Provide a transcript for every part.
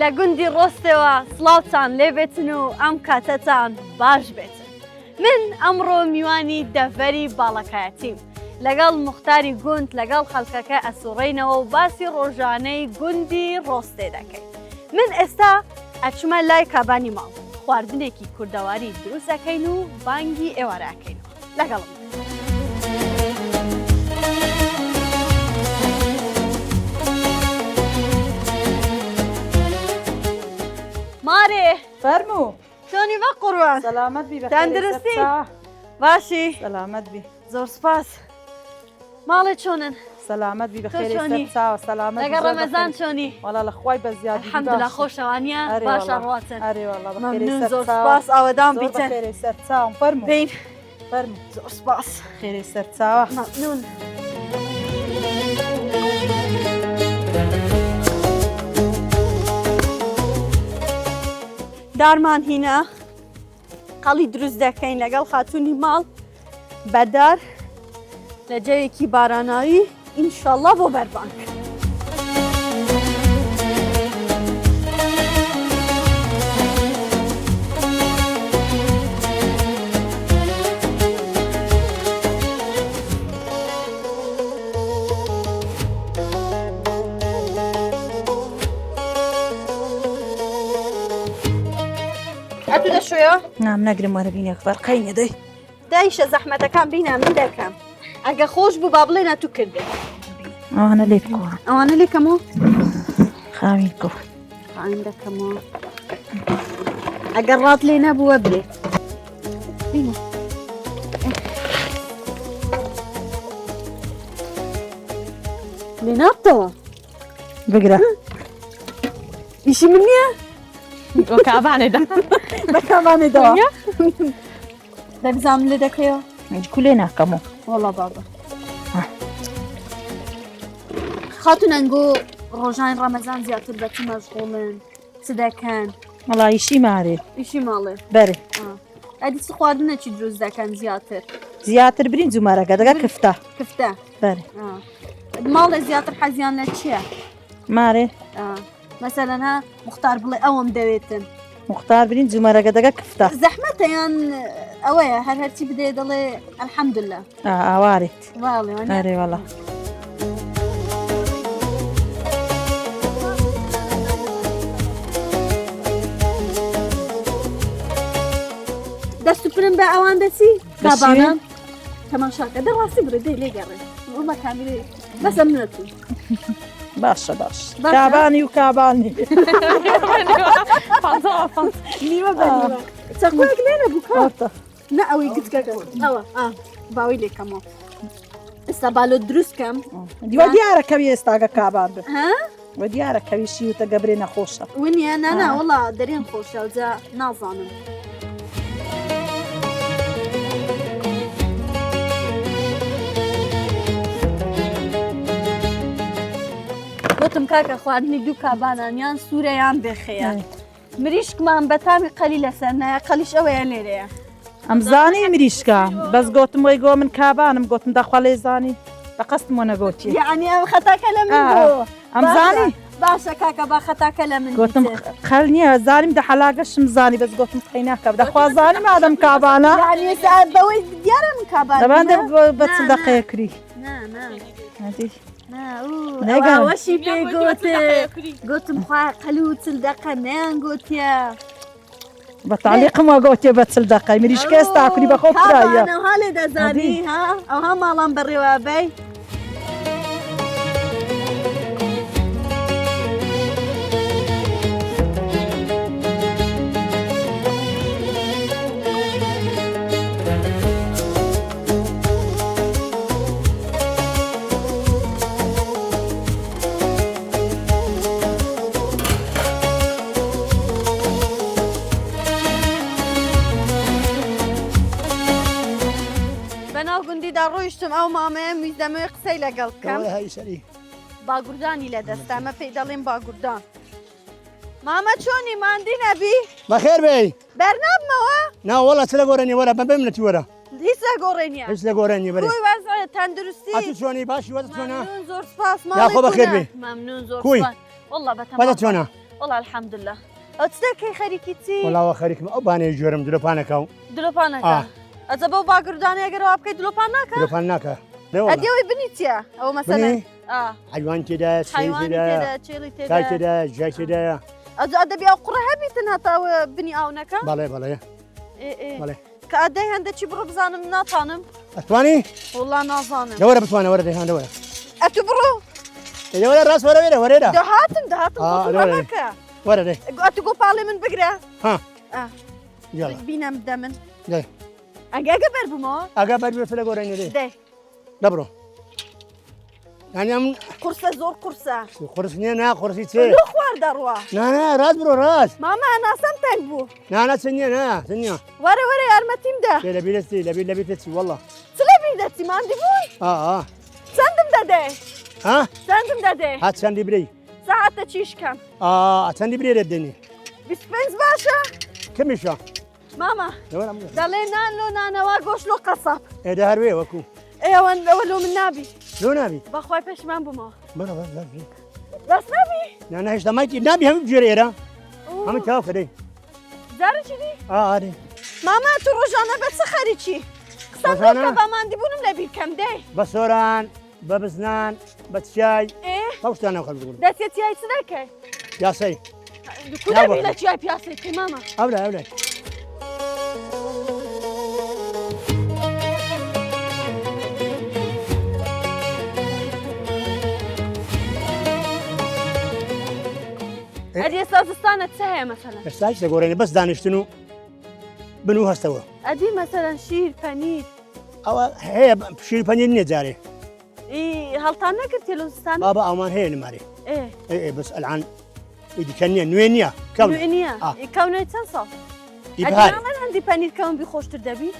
لە گوندی ڕۆستەوە سڵاوتان لێبێتن و ئەم کاتەتان باش بێتن. من ئەمڕۆ میوانی دەڤەری باڵەکایەتیم. لەگەڵ مختاری گوند لەگەڵ خەڵکەکە ئەسوڕێینەوە و باسی ڕۆژانەی گوندی ڕۆستێ دەکەین. من ئێستا ئەچمە لای کابانی ماڵ. خواردنێکی کوردەواری دروست دەکەین و بانگی ئێوارەکەینەوە. لەگەڵم. مارێ فەرموو چۆنی بە قوڕوان سەلامەت بی تەندروستی باشی سەلامەت بی زۆر سپاس ماڵێ چۆنن سەلامەت بی بەخێری سەر چاوە سەلامەت لەگەڵ ڕەمەزان چۆنی وەڵا لە خوای بەزیادی الحەمدولیلا خۆشەوانیە باشە ڕواتن ئەرێ وەڵا مەمنون زۆر سپاس ئەوەدان بیتن خێری سەر چاوم فەرموو بین فەرموو زۆر سپاس خێری سەر چاوە مەمنون دارمان هینە قەڵی دروست دەکەین لەگەڵ خاتوونی ماڵ بەدار لە جەیەکی باراناوی ئینشەڵڵا بۆ بەربانگ. ئەتو دەشوێ؟ نام نەگرم وەرە بینێک فەرقەینە دەی دایشە زەحمەتەکان بینە من دەکەم ئەگە خۆش بوو با بڵێ نەتو کردێ ئەوانە لێ بکۆڕم ئەوانە لێکەمەوە خاوین کۆ خاین دەکەمەوە ئەگەر ڕات لێ نەبووە بێت بینە لێ نابتەوە بگرە ئیشی من نییە؟ کابانێدا بەکامانێدەوە دەبزانم لێ دەکەیەوە کو لێ ناکەمەوە وەڵا بابە خاتون ئەنگۆ ڕۆژان ڕەمەزان زیاتر بە چ مەشغوڵن چ دەکەن وەڵا ئیشی مارێ ئیشی ماڵێ بەرێ ئەدی چ خواردنەکی دروست دەکەن زیاتر برین جومارەکە دەگە کفتە کفتە بەرێ ماڵێ زیاتر حەزیان لە چییە؟ مارێ مەسەلەن ها مختار بڵێ ئەوم دەوێتن مختار برین جومارەکە دەگە کفتە زەحمەتەیان ئەوەیە هەر هەرچی بدێ دەڵێ ئەلحەمدوللا ئاوارێت واڵێ ئەرێ وەڵا دەستوپرم بە ئەوان دەچی کابانان تەماشاکە دەڕاستی برێ دەی لێگەڕێ وڵا کامیرێ بەسە منەتو باشە باش کابانی و کابانی نیوە بەنیوە چەقۆیەک لێرە بوو کاتە نە ئەوەی گچکەکە ئەوە باوی لێکەمەوە ئێستا بالۆ دروستکەم دیوە دیارە کەوی ئێستاگە کابان بێ وە دیارە کەویشی وتە گەبرێ نەخۆشە ونیە نانا وڵا دەرێن خۆشە جا نازانم گوتم کاکە خواردنی دوو کابانانیان سوورەیان بێخەیە مریشکمان بەتامی قەلی لەسەر نایە قەلیش ئەوەیە لێرەیە ئەمزانی مریشکە بەس گوتم وی گۆ من کابانم گوتم داخوا لێزانی بە قەستم وە نەگوتی یعنی ئەم خەتاکە لە من بۆ ئەمزانی باشە کاکە با خەتاکە لە من گوتم خەل نییە زانیم دە حەلاگەشم زانی بەس گوتم قەی ناکە دەخوا زانیم ئادەم کابانە بەوەی دیارە من کابان دەبان بە چ دەقەیە کری وەشی پێ گوتم قەلی و چل دەقە نیان گوتیە بەتالیقم وە گوتێ بە چل دەقەی مریشکە ئێستا کوری بەخۆ پرایە ئەوها لێ دەزانی ها ئەوها ماڵان بەڕێوابەی گوندیدا ڕۆیشتم ئەو مامەیە میزدەمەوەی قسەی لەگەڵ بکەم باگوردانی لە دەستامە پێی دەڵێن باگوردان مامە چۆنی ماندی نەبی بەخێر بێ بەرنامەوە ناوەڵە چ لە گۆڕێنی وەرە بە بمنەتی وەرە هیچ لە گۆڕێنیە هیچ لە گۆڕێنی بەرێ تەندروستی ئەتو چۆنی باشی وەدە چۆنە زۆر سپاس یاخۆ بەخێر بێ مەمنون زۆر کوی والله وەدە چۆنە والله الحمد لله ئەو چتێکی خەریکیتی وڵاوە خەریکم ئەو بانەی جۆرم درۆپانەکە و دلۆپانەکە ئەجە بەو باگردانەگەرەوە بکەیت دلۆپان ناکە درۆپان ناکە ئەدیەوەی بنیتە ئەو مەسەلەن حیوان تێدا حیوانی تێدا چێڵی کای تێدا تێدا ژای تێدایە ئەجا دەبی ئەو قوڕە هەبیتن هەتاوە بنی ئاونەکە بەڵێ بەڵێ بەڵێ کە ئەدەی هەندێکی بڕۆ بزانم ناتانم ئەتوانی وڵا نازانم لەوەرە بتوانە وەرە دەیهان لەوەرە ئەتو بڕۆ لەوەرە ڕاست وەرە وێرە وەرێدا دەهاتم لەوەرە. وەرە دەی ئەتو گۆ پاڵێ من بگرە یاڵە بینم بدە من دەی ئەگەگە بەر بوومەوە ئەگا بەر لە گۆڕێنێ دەی دەی دەبڕۆ یانی ئەم قورسە زۆر قورسە قورس نییە نا قورسی چێ لۆ خوار دەڕوە نانا ڕاست بڕۆ ڕاست ماما ناسەم تەنگ بوو نانا چ نییە نا چ نییە وەرە وەرە یارمەتیم دە لە بیرستی لە بیرەتی وەڵە چ لە بیر دەچی ماندی بووی چەندم دەدێ ها چەندم دەدێ هات چەندی برەی ساعتە چیشکەم چەندی برێرت دێنی 25 باشە کەمیشە ماما لەوەرە دەڵێ نان لۆ نانەوە گۆشت لۆ قەسەب ئێدە هەروێ وەکو ئێوە ئەوە لۆ من نابی لۆ نابی بەخوای پێشمان بوومەوە بەڵە دەست نابی نانا هێشتا مایکی نابی هەموو بژێرە ئێرە هەموو تاوکە دەی جارێکی دی ئارێ ماما تو ڕۆژانە بە چ خەریکی قسە ڕۆژانە؟ کە بەماندی بوونم لە بیرکەم دەی بە سۆران بە بزنان بە چای هەوشتانە خەڵ بگوون دەستێت یای چ دەکەی یاسەی کودەبی لە چیای پیاسێکی ماما ئەولە ئەولە ئەدی ئێستا زستانە چ هەیە مەسەلەن ئێستاش دەگۆڕێنێ بەس دانیشتن و بن و هەستەوە ئەدی مەسەلەن شیر پەنیر ئەوە هەیە شیر پەنیر نییە جارێ هەڵتان نەکرد تێلۆزستان بابا ئەومان هەیە نمارێ ئێ بەس ئەلعان ئیدیکە نییە نوێ نییە کەون نییە کەونەوەی چەند ساڵ ئیبهار ئەدی هەندی پەنیر کەون بی خۆشتر دەبی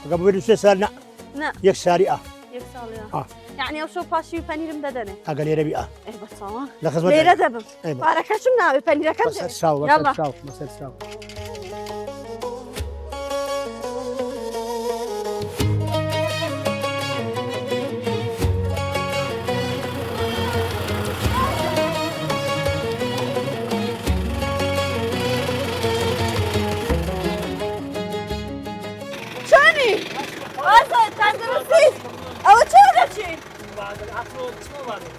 ئەگە بێت سێ سال نا یەک ساری یەک ساڵیە یعنی ئەو شەو پاشی پەنیرم دەدەنێ ئەگە لێرە بی بەچاوە لە خزمەت لێرە دەبم پارەکەشم ناوێ پەنیرەکەم بەسەر شاو یاڵا. بەسەر شاو بەسەر شاو چۆنی ئازا تەندروستی ئەوە چۆ دەچی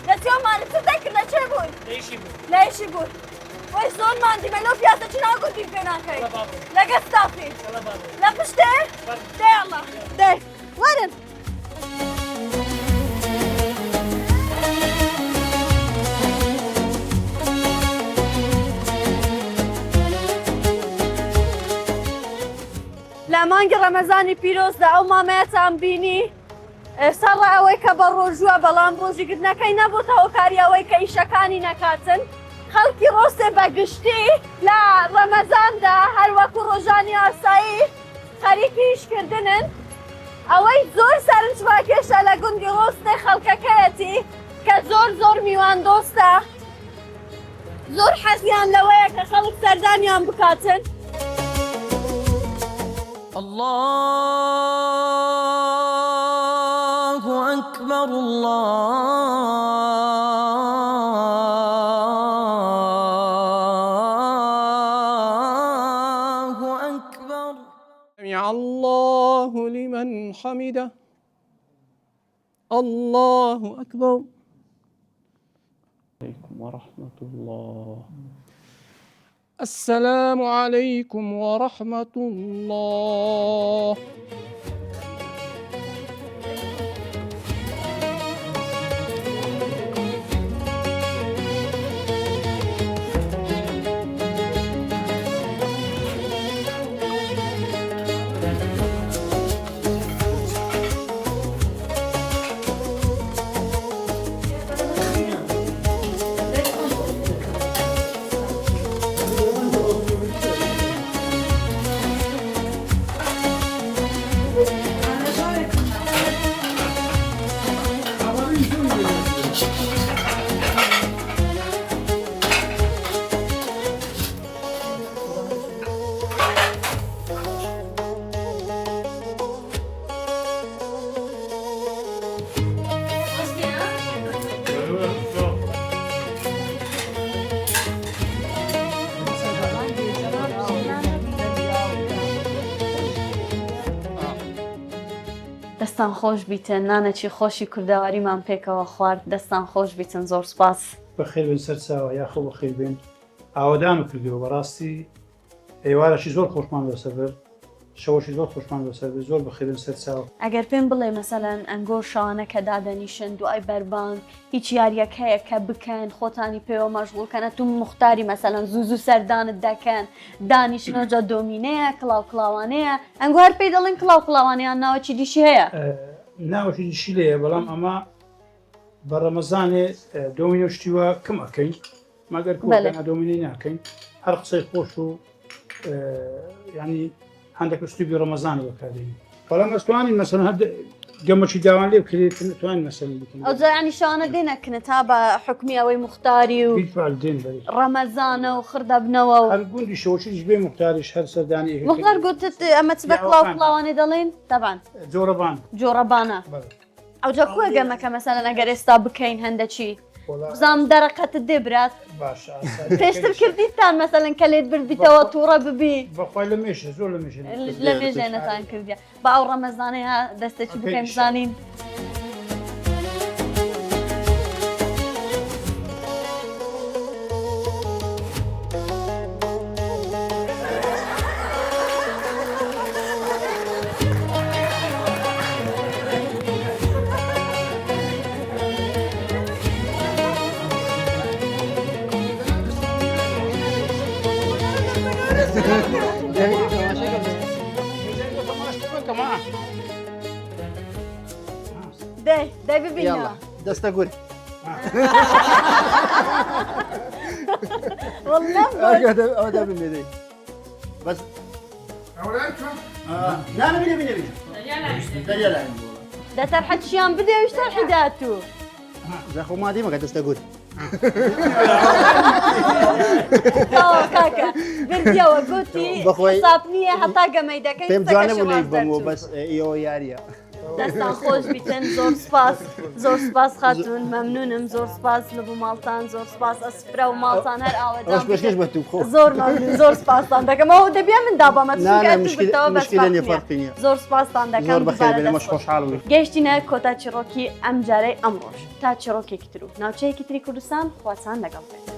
دەچیۆمانە چ دەکرد لە چێ بووی لە ئیشی بووی وەی زۆر ماندی مەلۆ پیاسە چ ناگوتی پێ ناکەی لە گەستافی لە پشتێ دێ ئەڵڵا دێ وەرن لە مانگی ڕەمەزانی پیرۆزدا ئەو مامەیەتان بینی ئێستا ڕای ئەوەی کە بە ڕۆژووە بەڵام ڕۆژیگرتنەکەی نەبووتە هۆکاری ئەوەی کە ئیشەکانی نەکاتن خەڵکی ڕۆستێ بەگشتی لە ڕەمەزاندا هەروەکو ڕۆژانی ئاسایی خەریکی ئیشکردنن ئەوەی زۆر سەرنجڕاکێشە لە گوندی ڕۆستێ خەڵکەکەیەتی کە زۆر میوان دۆستە زۆر حەزیان لەوەیە کە خەڵک سەردانیان بکاتن الله أكبر الله أكبر سمع الله لمن حمده الله أكبر عليكم ورحمة الله السلام عليكم ورحمة الله دەستان خۆش بیتن نانەکی خۆشی کوردەواریمان پێکەوە خوارد دەستان خۆش بیتن زۆر سپاس بەخێر بن سەر چاوە یاخۆ بەخێر بێن ئاوادان و کردەوە بەڕاستی ئێوارەشی زۆر خۆشمان بەسەر شەوەشی زۆر خۆشمان بەسەر زۆر بەخێر بن سەر چاوە ئەگەر پێم بڵێ مەسەلەن ئەنگۆ شانە کە دادەنیشن دوای بەربانگ هیچ یاریەک هەیە کە بکەن خۆتانی پێوە مەشغوڵکەنە تو مختاری مەسەلەن زوو سەردانت دەکەن دانیشنەوەجا دۆمینەیە کڵاو کڵاوانەیە ئەنگۆ هەر پێی دەڵێن کڵاو کڵاوانیان ناوەکی دیشی هەیە ناوەشی دیشی لەیە بەڵام ئەمە بە ڕەمەزانێ دۆمینە شتیوە کەم ئەەکەین مەگەر کۆکەنە دۆمینەی ناکەین هەر قسەی خۆش و ینی هەندێک شتوبی ڕەمەزان بەکاردێنین بەڵام ئەستوانین مەسەن هەر گەمەکی داوان لێ بکرێت توانین مەسەن بکەین ئەو جایانی شانە دێنەکنە تا بە حکمی ئەوەی مختاری و دێن بەری ڕەمەزانە و خردەبنەوە و هەر گوندی شەوەشیش بێ مختاریش هەر سەردانی مختار گوتت ئەمە چ بە کڵاو کڵاوانێ دەڵێن دەبان جۆرەبان جۆرەبانە ئەوجا کوێ گەمەکە مەسەلەن ئەگەر ئێستا بکەین هەندەچی بزانام دەرەقەتت دێبرات باشە پێشتر کردیتان مەسەلەن کە لێت بردیتەوە تووڕە ببی بەخوای لە مێشە زۆر لە مێژێ لە مێژێنەتان کردیا بە ئەو ڕەمەزانەیە دەستێکی بکەین بزانین دەی ببینەوە دەستە گوت ئەوە دەبێ بەس نانە بینە دەریا لاین دەتەرحەتشیان بدێ و شتەرحی داتوو زەخۆ ما دیمەکە دەستە گوت کاکە بردیەوە گوتی بەخۆی ساپ نییە هەتا گەمەی دەکەین پێم جوانە بوو لێک بمەوە بەس ئێوە یاریە دەستان خۆش بیتن زۆر سپاس خاتون مەمنونم زۆر سپاس لە بوو ماڵتان زۆر سپاس ئەسفرە و ماڵتان هەر ئاوەدان پێشکەش بە تو خۆ زۆر مەمنون زۆر سپاسان دەکەم ئەو دەبێ من دابەمە زۆر سپاسان دەکەم گەیشتینە کۆتا چیرۆکی ئەم جارەی ئەمڕۆژ تا چیرۆکێکی تر و ناوچەیەکی تری کوردستان خواتان لەگەڵ بێت